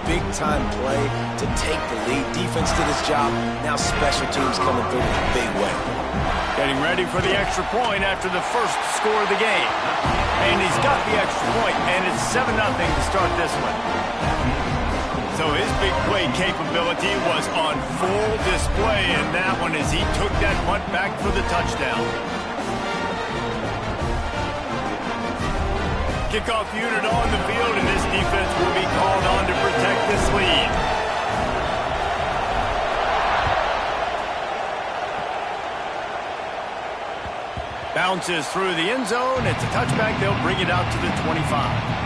big-time play to take the lead. Defense did its job. Now special teams coming through in a big way. Getting ready for the extra point after the first score of the game. And he's got the extra point, and it's 7-0 to start this one. So his big play capability was on full display in that one as he took that punt back for the touchdown. Kickoff unit on the field, and this defense will be called on to protect this lead. Bounces through the end zone. It's a touchback. They'll bring it out to the 25.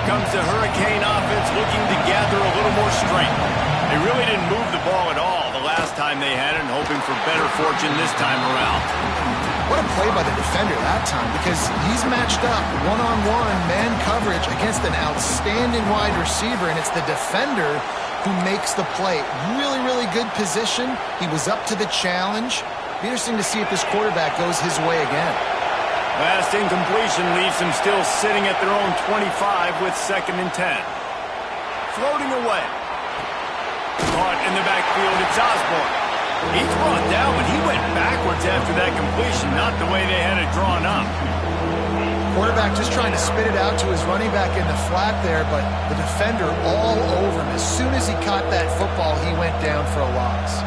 Comes the Hurricane offense looking to gather a little more strength. They really didn't move the ball at all the last time they had it, and hoping for better fortune this time around. What a play by the defender that time, because he's matched up one-on-one man coverage against an outstanding wide receiver, and it's the defender who makes the play. Really, really good position. He was up to the challenge. Be interesting to see if this quarterback goes his way again. Last incompletion leaves them still sitting at their own 25 with 2nd and 10. Floating away. Caught in the backfield, it's Osborne. He's brought down, but he went backwards after that completion, not the way they had it drawn up. Quarterback just trying to spit it out to his running back in the flat there, but the defender all over him. As soon as he caught that football, he went down for a loss.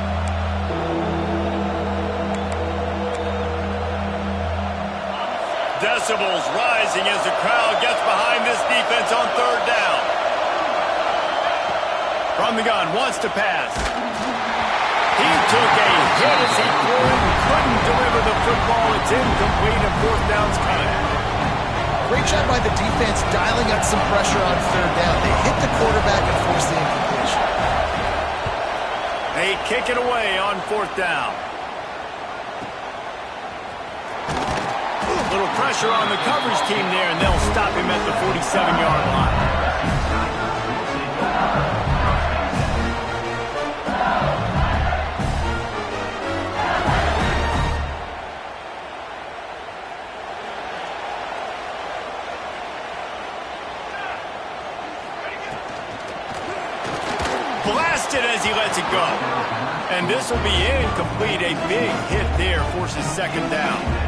Decibels rising as the crowd gets behind this defense on 3rd down. From the gun, wants to pass. He took a hit as he threw it and couldn't deliver the football. It's incomplete and 4th down's coming. Great job by the defense dialing up some pressure on 3rd down. They hit the quarterback and forced the incompletion. They kick it away on 4th down. Little pressure on the coverage team there, and they'll stop him at the 47-yard line. Blasted as he lets it go. And this will be incomplete. A big hit there forces 2nd down.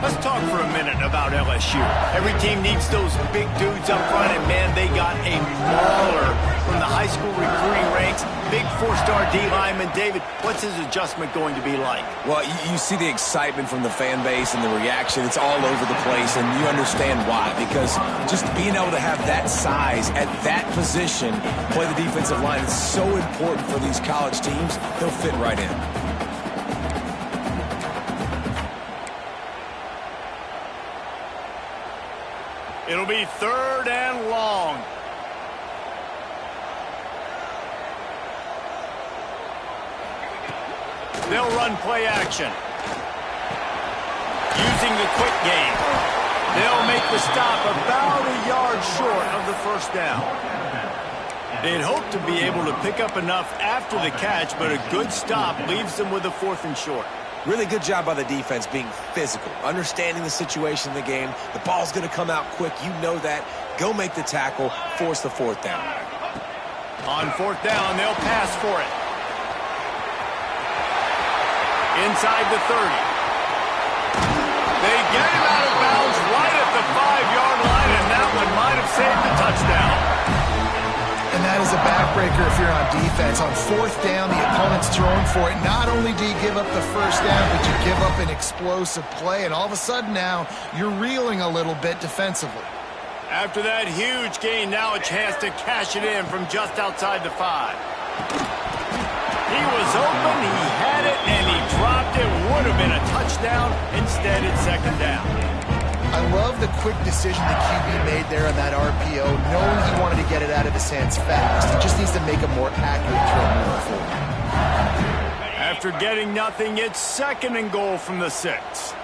Let's talk for a minute about LSU. Every team needs those big dudes up front, and man, they got a mauler from the high school recruiting ranks. Big 4-star D lineman. David, what's his adjustment going to be like? Well, you see the excitement from the fan base and the reaction. It's all over the place, and you understand why. Because just being able to have that size at that position, play the defensive line, is so important for these college teams. They'll fit right in. It'll be 3rd and long. They'll run play action. Using the quick game. They'll make the stop about a yard short of the 1st down. They'd hope to be able to pick up enough after the catch, but a good stop leaves them with a 4th and short. Really good job by the defense being physical, understanding the situation in the game. The ball's going to come out quick. You know that. Go make the tackle, force the 4th down. On 4th down, they'll pass for it. Inside the 30. They get him out of bounds right at the 5-yard line, and that one might have saved the touchdown. And that is a backbreaker if you're on defense. On 4th down, the opponent's throwing for it. Not only do you give up the 1st down, but you give up an explosive play. And all of a sudden now, you're reeling a little bit defensively. After that huge gain, now a chance to cash it in from just outside the 5. He was open, he had it, and he dropped it. Would have been a touchdown. Instead, it's 2nd down. I love the quick decision the QB made there on that RPO, knowing he wanted to get it out of his hands fast. He just needs to make a more accurate throw moving forward. After getting nothing, it's 2nd and goal from the 6.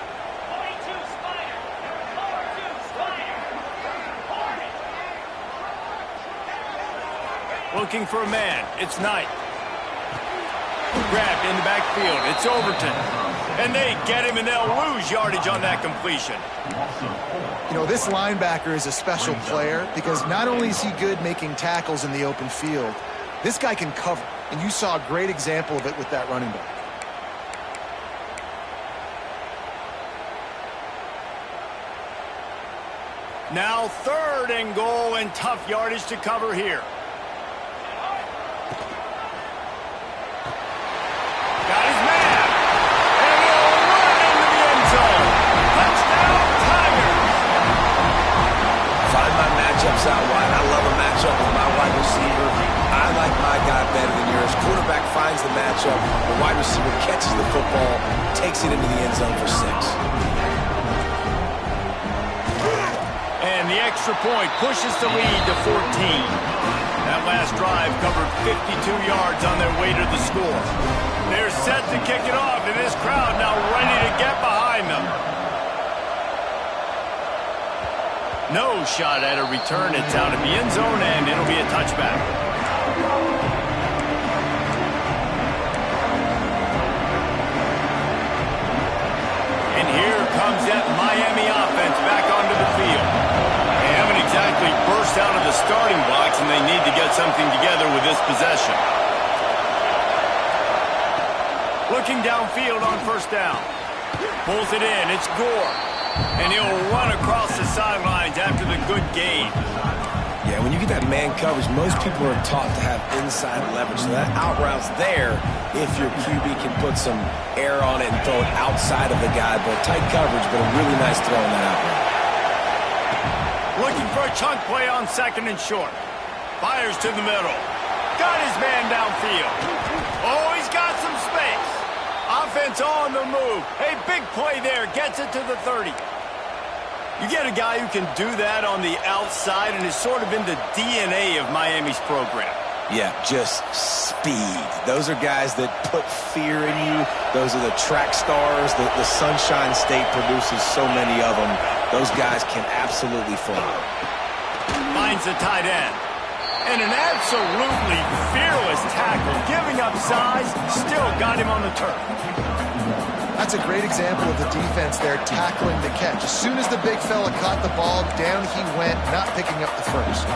Looking for a man. It's Knight. Grabbed in the backfield. It's Overton. And they get him, and they'll lose yardage on that completion. You know, this linebacker is a special player because not only is he good making tackles in the open field, this guy can cover. And you saw a great example of it with that running back. Now 3rd and goal, and tough yardage to cover here. Got his man. And he'll run into the end zone. Touchdown, Tigers. Find my matchups out wide. I love a matchup with my wide receiver. I like my guy better than yours. Quarterback finds the matchup. The wide receiver catches the football, takes it into the end zone for 6. And the extra point pushes the lead to 14. That last drive covered 52 yards on their way to the score. They're set to kick it off, and this crowd now ready to get behind them. No shot at a return. It's out of the end zone, and it'll be a touchback. And here comes that Miami offense back onto the field. They haven't exactly burst out of the starting blocks, and they need to get something together with this possession. Looking downfield on 1st down. Pulls it in. It's Gore. And he'll run across the sidelines after the good gain. Yeah, when you get that man coverage, most people are taught to have inside leverage. So that out route's there if your QB can put some air on it and throw it outside of the guy. But tight coverage, but a really nice throw on that out route. Looking for a chunk play on 2nd and short. Fires to the middle. Got his man downfield. Oh, he's got some space. Offense on the move. A big play there. Gets it to the 30. You get a guy who can do that on the outside, and is sort of in the DNA of Miami's program. Yeah, just speed. Those are guys that put fear in you. Those are the track stars. The Sunshine State produces so many of them. Those guys can absolutely fly. Finds the tight end. And an absolutely fearless tackle. Giving up size, still got him on the turf. That's a great example of the defense there tackling the catch. As soon as the big fella caught the ball, down he went, not picking up the first.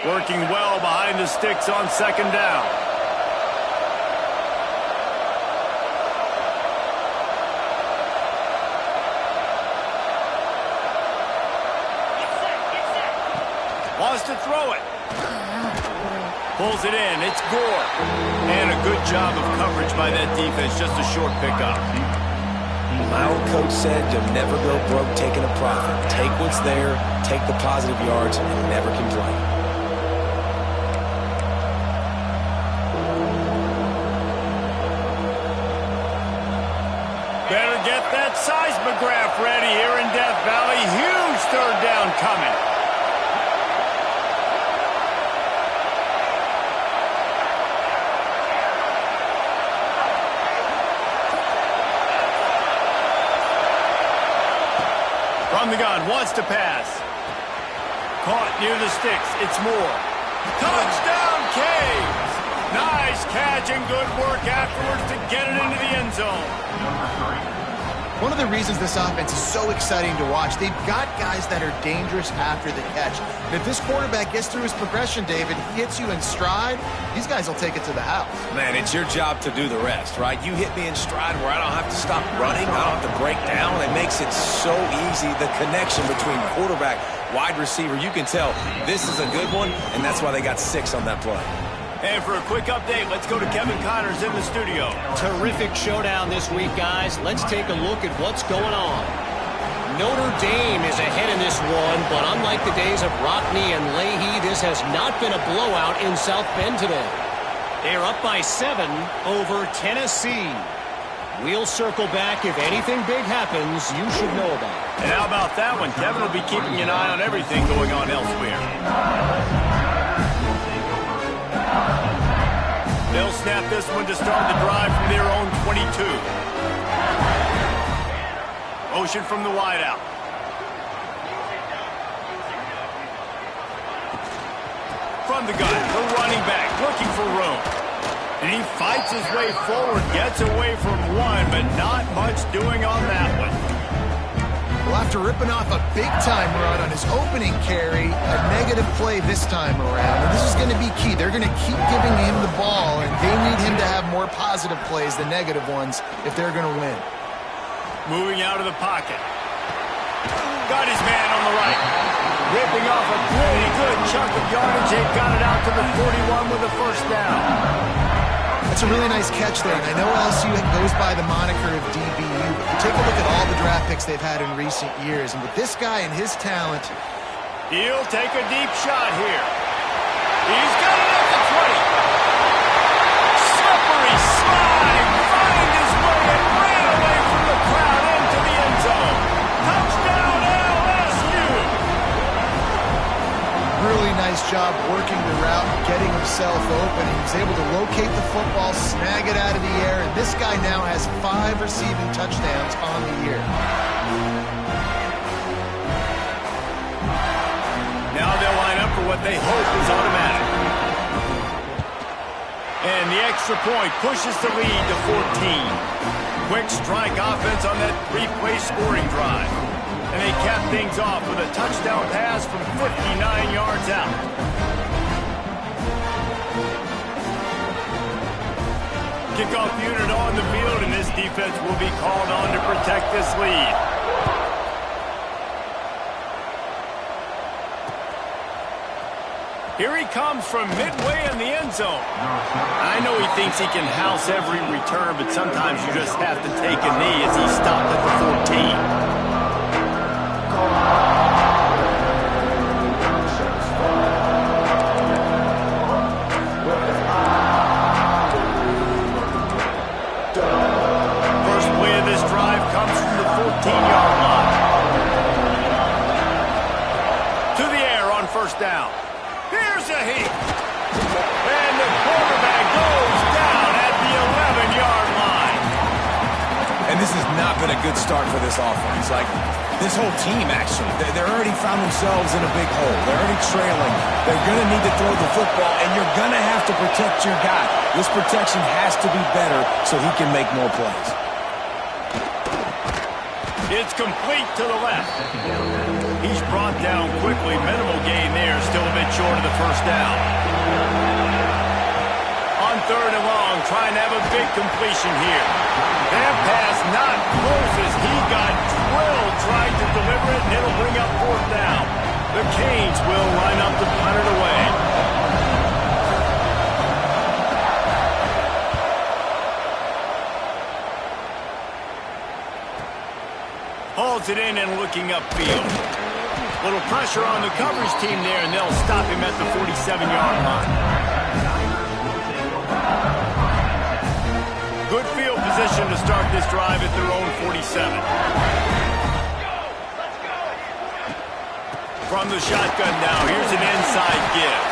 Working well behind the sticks on 2nd down. Wants to throw it. Pulls it in. It's Gore. And a good job of coverage by that defense. Just a short pickup. My old coach said you'll never go broke taking a profit. Take what's there, take the positive yards, and never complain. Better get that seismograph ready here in Death Valley. Huge 3rd down coming. From the gun, wants to pass. Caught near the sticks. It's Moore. Touchdown, Caves! Nice catch and good work afterwards to get it into the end zone. One of the reasons this offense is so exciting to watch, they've got guys that are dangerous after the catch. And if this quarterback gets through his progression, David, hits you in stride, these guys will take it to the house. Man, it's your job to do the rest, right? You hit me in stride where I don't have to stop running. I don't have to break down. It makes it so easy. The connection between quarterback, wide receiver, you can tell this is a good one, and that's why they got 6 on that play. And for a quick update, let's go to Kevin Connors in the studio. Terrific showdown this week, guys. Let's take a look at what's going on. Notre Dame is ahead in this one, but unlike the days of Rockne and Leahy, this has not been a blowout in South Bend today. They're up by 7 over Tennessee. We'll circle back. If anything big happens, you should know about it. And how about that one? Kevin will be keeping an eye on everything going on elsewhere. They'll snap this one to start the drive from their own 22. Motion from the wideout. From the gun, the running back looking for room. And he fights his way forward, gets away from one, but not much doing on that one. Well, after ripping off a big-time run on his opening carry, a negative play this time around. And this is going to be key. They're going to keep giving him the ball, and they need him to have more positive plays than negative ones if they're going to win. Moving out of the pocket. Got his man on the right. Ripping off a pretty good chunk of yardage. They got it out to the 41 with a first down. That's a really nice catch there, and I know LSU goes by the moniker of DBU, but you take a look at all the draft picks they've had in recent years, and with this guy and his talent... He'll take a deep shot here. He's got it at the 20. Slippery slide, find his way and ran away from the crowd into the end zone. Touchdown LSU! Really nice job working the route, getting himself open. He was able to locate the football, snag it out of the air, and this guy now has 5 receiving touchdowns on the year. Now they'll line up for what they hope is automatic. And the extra point pushes the lead to 14. Quick strike offense on that 3-play scoring drive. And they cap things off with a touchdown pass from 59 yards out. Kickoff unit on the field, and this defense will be called on to protect this lead. Here he comes from midway in the end zone. I know he thinks he can house every return, but sometimes you just have to take a knee as he stopped at the 14. First play of this drive comes from the 14-yard line. To the air on first down. Here's a heat. And the quarterback goes down at the 11-yard line. And this has not been a good start for this offense. Like, this whole team, actually. They're already found themselves in a big hole. They're already trailing. They're going to need to throw the football, and you're going to have to protect your guy. This protection has to be better so he can make more plays. It's complete to the left. He's brought down quickly. Minimal gain there. Still a bit short of the first down. On third and long, trying to have a big completion here. That pass not close as he got drilled trying to deliver it, and it'll bring up fourth down. The Canes will line up to punt it away. Hauls it in and looking upfield. Little pressure on the coverage team there, and they'll stop him at the 47-yard line. Good field position to start this drive at their own 47. From the shotgun now, here's an inside give.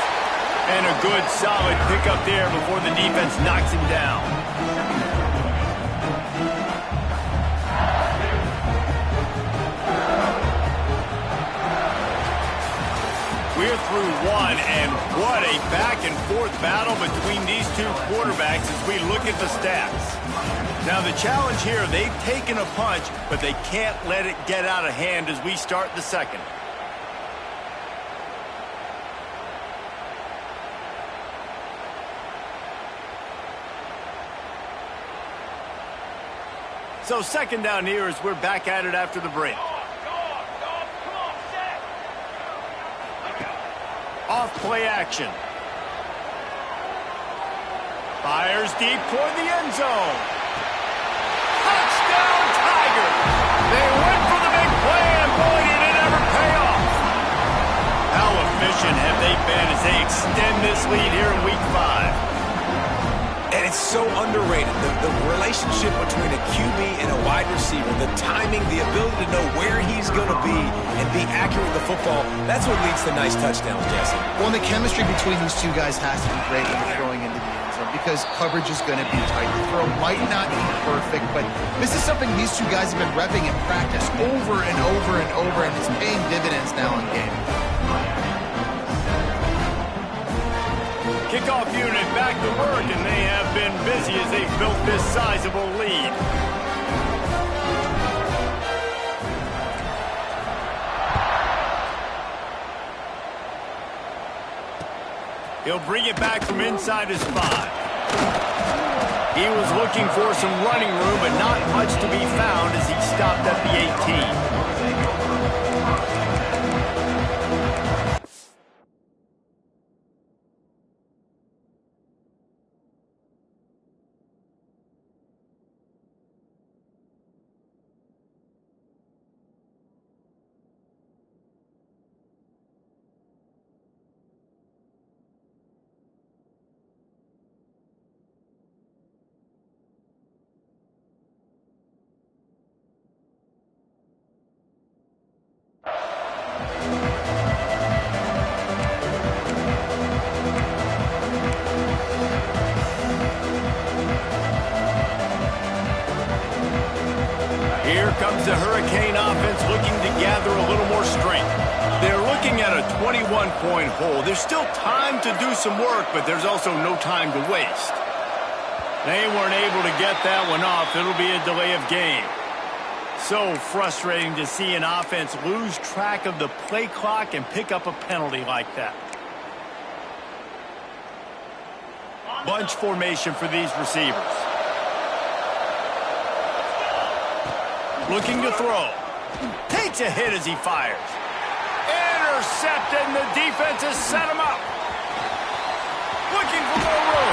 And a good, solid pickup there before the defense knocks him down. We're through one, and what a back-and-forth battle between these two quarterbacks as we look at the stats. Now, the challenge here, they've taken a punch, but they can't let it get out of hand as we start the second. So second down here as we're back at it after the break. Off play action. Fires deep toward the end zone. Touchdown Tigers! They went for the big play, and boy, did it ever pay off. How efficient have they been as they extend this lead here in Week 5? And it's It's so underrated. The relationship between a QB and a wide receiver, the timing, the ability to know where he's going to be and be accurate with the football, that's what leads to nice touchdowns, Jesse. Well, and the chemistry between these two guys has to be great when they're throwing into the end zone because coverage is going to be tight. The throw might not be perfect, but this is something these two guys have been repping in practice over and over and over, and it's paying dividends now in game. Kickoff unit back to work, and they have been busy as they've built this sizable lead. He'll bring it back from inside his 5. He was looking for some running room, but not much to be found as he stopped at the 18. Here comes the Hurricane offense looking to gather a little more strength. They're looking at a 21-point hole. There's still time to do some work, but there's also no time to waste. They weren't able to get that one off. It'll be a delay of game. So frustrating to see an offense lose track of the play clock and pick up a penalty like that. Bunch formation for these receivers. Looking to throw. Takes a hit as he fires. Intercepted, and the defense has set him up. Looking for more room.